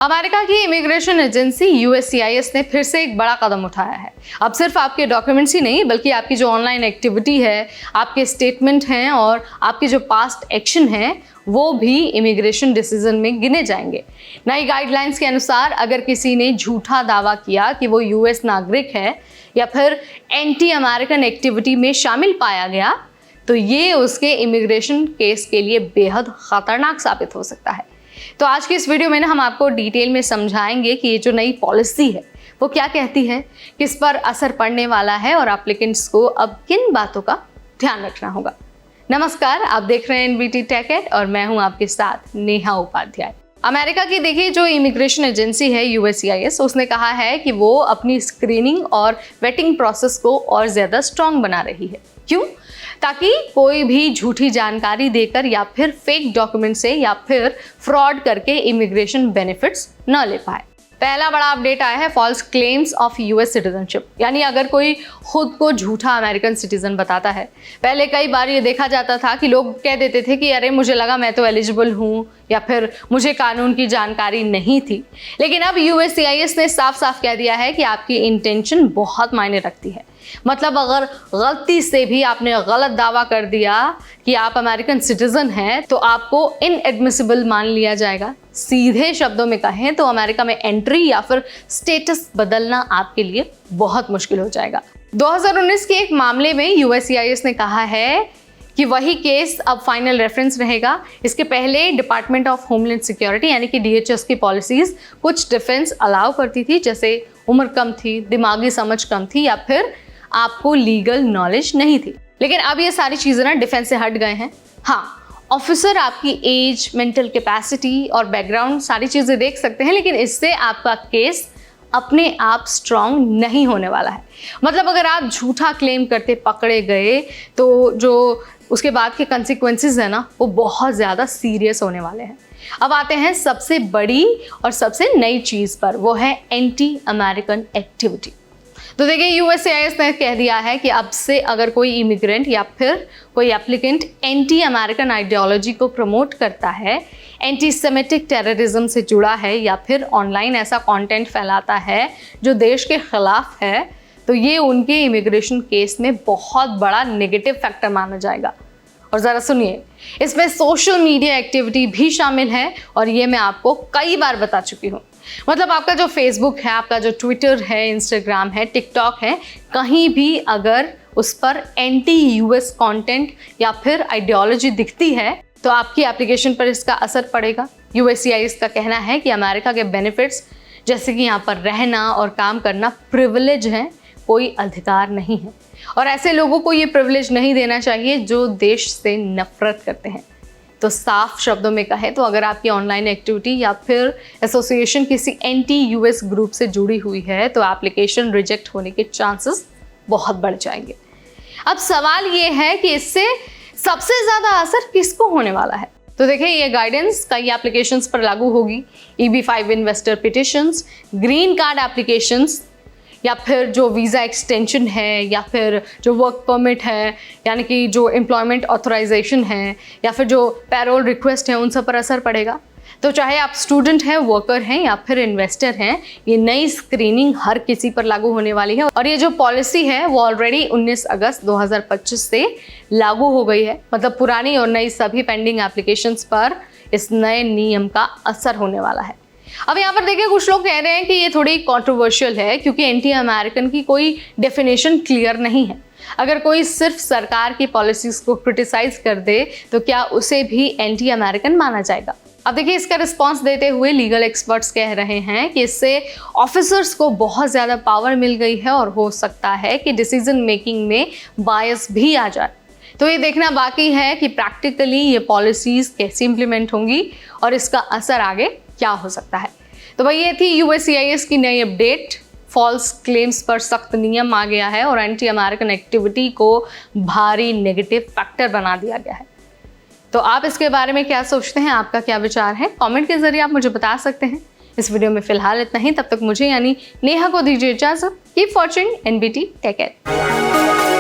America की immigration agency USCIS ने फिर से एक बड़ा कदम उठाया है। अब सिर्फ आपके डॉक्यूमेंट्स ही नहीं बल्कि आपकी जो ऑनलाइन एक्टिविटी है, आपके स्टेटमेंट हैं और आपके जो पास्ट एक्शन हैं वो भी इमिग्रेशन डिसीजन में गिने जाएंगे। नई गाइडलाइंस के अनुसार अगर किसी ने झूठा दावा किया कि वो US नागरिक है या फिर एंटी अमेरिकन एक्टिविटी में शामिल पाया गया तो ये उसके इमिग्रेशन केस के लिए बेहद खतरनाक साबित हो सकता है। तो आज की इस वीडियो में हम आपको डिटेल में समझाएंगे कि ये जो नई पॉलिसी है वो क्या कहती है, किस पर असर पड़ने वाला है और एप्लीकेंट्स को अब किन बातों का ध्यान रखना होगा। नमस्कार, आप देख रहे हैं NBT टेक एड और मैं हूं आपके साथ नेहा उपाध्याय। अमेरिका की देखिए जो इमिग्रेशन एजेंसी है USCIS, उसने कहा है कि वो अपनी स्क्रीनिंग और वेटिंग प्रोसेस को और ज़्यादा स्ट्रॉन्ग बना रही है। क्यों? ताकि कोई भी झूठी जानकारी देकर या फिर फेक डॉक्यूमेंट से या फिर फ्रॉड करके इमिग्रेशन बेनिफिट्स न ले पाए। पहला बड़ा अपडेट आया है false claims of US citizenship, यानी अगर कोई खुद को झूठा अमेरिकन सिटीजन बताता है। पहले कई बार ये देखा जाता था कि लोग कह देते थे कि अरे मुझे लगा मैं तो एलिजिबल हूँ या फिर मुझे कानून की जानकारी नहीं थी, लेकिन अब USCIS ने साफ साफ कह दिया है कि आपकी इंटेंशन बहुत मायने रखती है। मतलब अगर गलती से भी आपने गलत दावा कर दिया कि आप अमेरिकन सिटीजन हैं तो आपको इनएडमिसिबल मान लिया जाएगा। सीधे शब्दों में कहें तो अमेरिका में एंट्री या फिर स्टेटस बदलना आपके लिए बहुत मुश्किल हो जाएगा। 2019 के एक मामले में USCIS ने कहा है कि वही केस अब फाइनल रेफरेंस रहेगा। इसके पहले डिपार्टमेंट ऑफ होमलैंड सिक्योरिटी यानी कि DHS की पॉलिसीज कुछ डिफेंस अलाउ करती थी, जैसे उम्र कम थी, दिमागी समझ कम थी या फिर आपको लीगल नॉलेज नहीं थी। लेकिन अब ये सारी चीज़ें ना डिफेंस से हट गए हैं। हाँ, ऑफिसर आपकी एज, मेंटल कैपेसिटी और बैकग्राउंड सारी चीज़ें देख सकते हैं, लेकिन इससे आपका केस अपने आप स्ट्रांग नहीं होने वाला है। मतलब अगर आप झूठा क्लेम करते पकड़े गए तो जो उसके बाद के कंसिक्वेंसेस है ना वो बहुत ज़्यादा सीरियस होने वाले हैं। अब आते हैं सबसे बड़ी और सबसे नई चीज़ पर, वो है एंटी अमेरिकन एक्टिविटी। तो देखिए USCIS ने कह दिया है कि अब से अगर कोई इमिग्रेंट या फिर कोई एप्लीकेंट एंटी अमेरिकन आइडियोलॉजी को प्रमोट करता है, एंटी सेमेटिक टेररिज्म से जुड़ा है या फिर ऑनलाइन ऐसा कंटेंट फैलाता है जो देश के खिलाफ है, तो ये उनके इमिग्रेशन केस में बहुत बड़ा नेगेटिव फैक्टर माना जाएगा। और ज़रा सुनिए, इसमें सोशल मीडिया एक्टिविटी भी शामिल है और ये मैं आपको कई बार बता चुकी हूँ। मतलब आपका जो फेसबुक है, आपका जो ट्विटर है, इंस्टाग्राम है, टिकटॉक है, कहीं भी अगर उस पर एंटी US कंटेंट या फिर आइडियोलॉजी दिखती है तो आपकी एप्लीकेशन पर इसका असर पड़ेगा। USCIS का कहना है कि अमेरिका के बेनिफिट्स जैसे कि यहाँ पर रहना और काम करना प्रिविलेज हैं, कोई अधिकार नहीं है, और ऐसे लोगों को ये प्रिविलेज नहीं देना चाहिए जो देश से नफरत करते हैं। तो साफ शब्दों में कहें तो अगर आपकी ऑनलाइन एक्टिविटी या फिर एसोसिएशन किसी एंटी US ग्रुप से जुड़ी हुई है तो एप्लीकेशन रिजेक्ट होने के चांसेस बहुत बढ़ जाएंगे। अब सवाल ये है कि इससे सबसे ज़्यादा असर किसको होने वाला है। तो देखिए ये गाइडेंस कई एप्लीकेशंस पर लागू होगी। EB-5 investor petitions, green card applications या फिर जो वीज़ा एक्सटेंशन है या फिर जो वर्क परमिट है यानी कि जो एम्प्लॉयमेंट ऑथराइजेशन है या फिर जो पैरोल रिक्वेस्ट है, उन सब पर असर पड़ेगा। तो चाहे आप स्टूडेंट हैं, वर्कर हैं या फिर इन्वेस्टर हैं, ये नई स्क्रीनिंग हर किसी पर लागू होने वाली है। और ये जो पॉलिसी है वो ऑलरेडी 19 अगस्त 2025 से लागू हो गई है। मतलब पुरानी और नई सभी पेंडिंग एप्लीकेशंस पर इस नए नियम का असर होने वाला है। अब यहाँ पर देखिए कुछ लोग कह रहे हैं कि ये थोड़ी कंट्रोवर्शियल है क्योंकि एंटी अमेरिकन की कोई डेफिनेशन क्लियर नहीं है। अगर कोई सिर्फ सरकार की पॉलिसीज को क्रिटिसाइज कर दे तो क्या उसे भी एंटी अमेरिकन माना जाएगा? अब देखिए इसका रिस्पांस देते हुए लीगल एक्सपर्ट्स कह रहे हैं कि इससे ऑफिसर्स को बहुत ज़्यादा पावर मिल गई है और हो सकता है कि डिसीजन मेकिंग में बायस भी आ जाए। तो ये देखना बाकी है कि प्रैक्टिकली ये पॉलिसीज कैसे इंप्लीमेंट होंगी और इसका असर आगे क्या हो सकता है। तो भाई ये थी USCIS की नई अपडेट। फॉल्स क्लेम्स पर सख्त नियम आ गया है और एंटी अमेरिकन एक्टिविटी को भारी नेगेटिव फैक्टर बना दिया गया है। तो आप इसके बारे में क्या सोचते हैं, आपका क्या विचार है, कमेंट के जरिए आप मुझे बता सकते हैं। इस वीडियो में फिलहाल इतना ही। तब तक मुझे यानी नेहा को दीजिए इजाजत। Keep watching NBT tech add.